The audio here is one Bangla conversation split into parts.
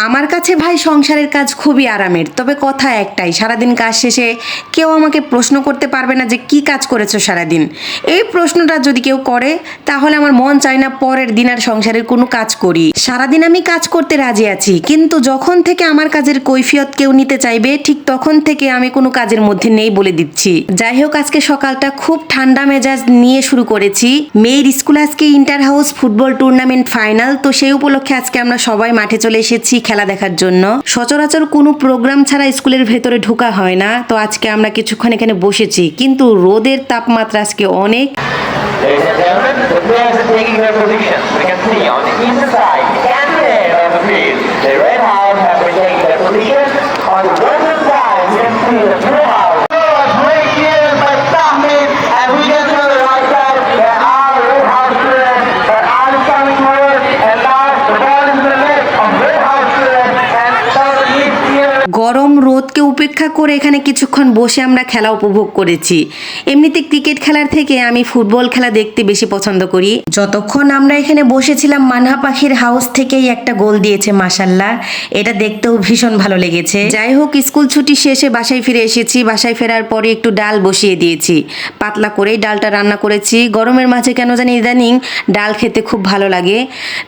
আমার কাছে ভাই সংসারের কাজ খুবই আরামের, তবে কথা একটাই, সারাদিন কাজ শেষে কেউ আমাকে প্রশ্ন করতে পারবে না যে কি কাজ করেছো সারাদিন। এই প্রশ্নটা যদি কেউ করে তাহলে আমার মন চায় না পরের দিন আর সংসারের কোনো কাজ করি। সারাদিন আমি কাজ করতে রাজি আছি, কিন্তু যখন থেকে আমার কাজের কৈফিয়ত কেউ নিতে চাইবে ঠিক তখন থেকে আমি কোনো কাজের মধ্যে নেই বলে দিচ্ছি। যাই হোক, আজকে সকালটা খুব ঠান্ডা মেজাজ নিয়ে শুরু করেছি। মেয়ের স্কুল আজকে inter house football tournament final, তো সেই উপলক্ষে আজকে আমরা সবাই মাঠে চলে এসেছি খেলা দেখার জন্য। সচরাচর কোনো প্রোগ্রাম ছাড়া স্কুলের ভেতরে ঢোকা হয় না, তো আজকে আমরা কিছুক্ষণ এখানে বসেছি, কিন্তু রোদের তাপমাত্রা আজকে অনেক। গরম রোদকে উপেক্ষা করে এখানে কিছুক্ষণ বসে আমরা খেলা উপভোগ করেছি। এমনিতে ক্রিকেট খেলার থেকে আমি ফুটবল খেলা দেখতে বেশি পছন্দ করি। যতক্ষণ আমরা এখানে বসেছিলাম মানহা পাখির হাউস থেকেই একটা গোল দিয়েছে মাশাল্লাহ, এটা দেখতেও ভীষণ ভালো লেগেছে। যাই হোক, স্কুল ছুটি শেষে বাসায় ফিরে এসেছি। বাসায় ফেরার পরে একটু ডাল বসিয়ে দিয়েছি, পাতলা করেই ডালটা রান্না করেছি। গরমের মাঝে কেন জানি ইদানিং ডাল খেতে খুব ভালো লাগে,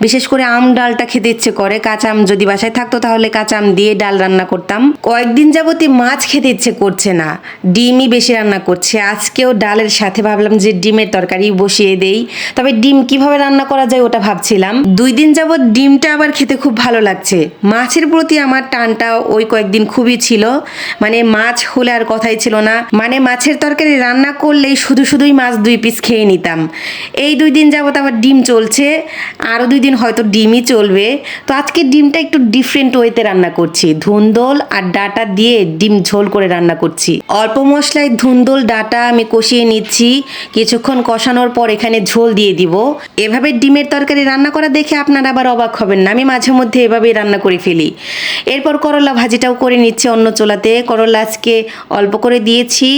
বিশেষ করে আম ডালটা খেতে ইচ্ছে করে। কাঁচা আম যদি বাসায় থাকতো তাহলে কাঁচা আম দিয়ে ডাল রান্না করতাম। কয়েকদিন যাবতই মাছ খেতে ইচ্ছে করছে না, ডিমই বেশি রান্না করছে। আজকেও ডালের সাথে ভাবলাম যে ডিমের তরকারি বসিয়ে দেই, তবে ডিম কিভাবে রান্না করা যায় ওটা ভাবছিলাম। 2 দিন যাবত ডিমটা আবার খেতে খুব ভালো লাগছে। মাছের প্রতি আমার টানটা ওই কয়েকদিন খুবই ছিল, মানে মাছ হলে আর কথাই ছিল না। মানে মাছের তরকারি রান্না করলেই শুধুই মাছ 2 পিস খেয়ে নিতাম। এই 2 দিন যাবত আবার ডিম চলছে, আরও 2 দিন হয়তো ডিমই চলবে। তো আজকে ডিমটা একটু ডিফারেন্ট ওয়েতে রান্না করছি, ধুন্দল আর ডাটা দিয়ে ডিম ঝোল করে রান্না করছি। অল্প মশলায় ধুন্দল ডাটা আমি কষিয়ে নিচ্ছি, কিছুক্ষণ কষানোর পর এখানে ঝোল দিয়ে দিব। এভাবে ডিমের তরকারি রান্না করা দেখে আপনারা আবার অবাক হবেন না, আমি মাঝে মধ্যে এভাবেই রান্না করে ফেলি। এরপর করলা ভাজিটাও করে নিচ্ছে অন্য চুলাতে। করলা আজকে অল্প করে দিয়েছি,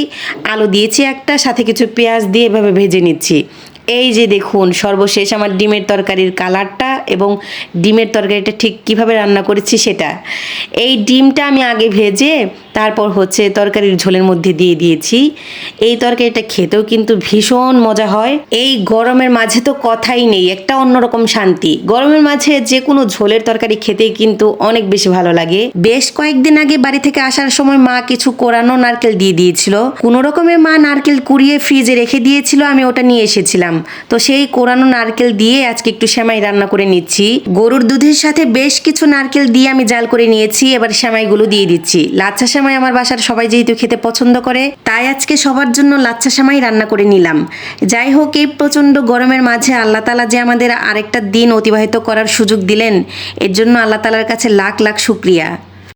আলু দিয়েছি একটা, সাথে কিছু পেঁয়াজ দিয়ে এভাবে ভেজে নিচ্ছি। এই যে দেখুন, সর্বশেষ আমার ডিমের তরকারির কালারটা এবং ডিমের তরকারিটা ঠিক কিভাবে রান্না করেছি সেটা। এই ডিমটা আমি আগে ভেজে তারপর তরকারির ঝোলের মধ্যে দিয়ে দিয়েছি। এই তরকারিটা খেতেও কিন্তু ভীষণ মজা হয়। এই গরমের মাঝে তো কথাই নেই, একটা অন্যরকম শান্তি। গরমের মাঝে যে কোনো ঝোলের তরকারি খেতেই কিন্তু অনেক বেশি ভালো লাগে। বেশ কয়েকদিন আগে বাড়ি থেকে আসার সময় মা কিছু কোরানো নারকেল দিয়ে দিয়েছিল। কোনো রকমে মা নারকেল কুড়িয়ে ফ্রিজে রেখে দিয়েছিল, আমি ওটা নিয়ে এসেছিলাম। তো সেই কোরানো নারকেল দিয়ে আজকে একটু সেমাই রান্না করে নিচ্ছি। গরুর দুধের সাথে বেশ কিছু নারকেল দিয়ে আমি জাল করে নিয়েছি, এবার সেমাইগুলো দিয়ে দিচ্ছি। লাচ্ছা সেমাই আমার বাসার সবাই যেহেতু খেতে পছন্দ করে, তাই আজকে সবার জন্য লাচ্ছা সেমাই রান্না করে নিলাম। যাই হোক, এই প্রচন্ড গরমের মাঝে আল্লাহ তাআলা যে আমাদের আরেকটা দিন অতিবাহিত করার সুযোগ দিলেন, এর জন্য আল্লাহ তাআলার কাছে লাখ লাখ শুকরিয়া।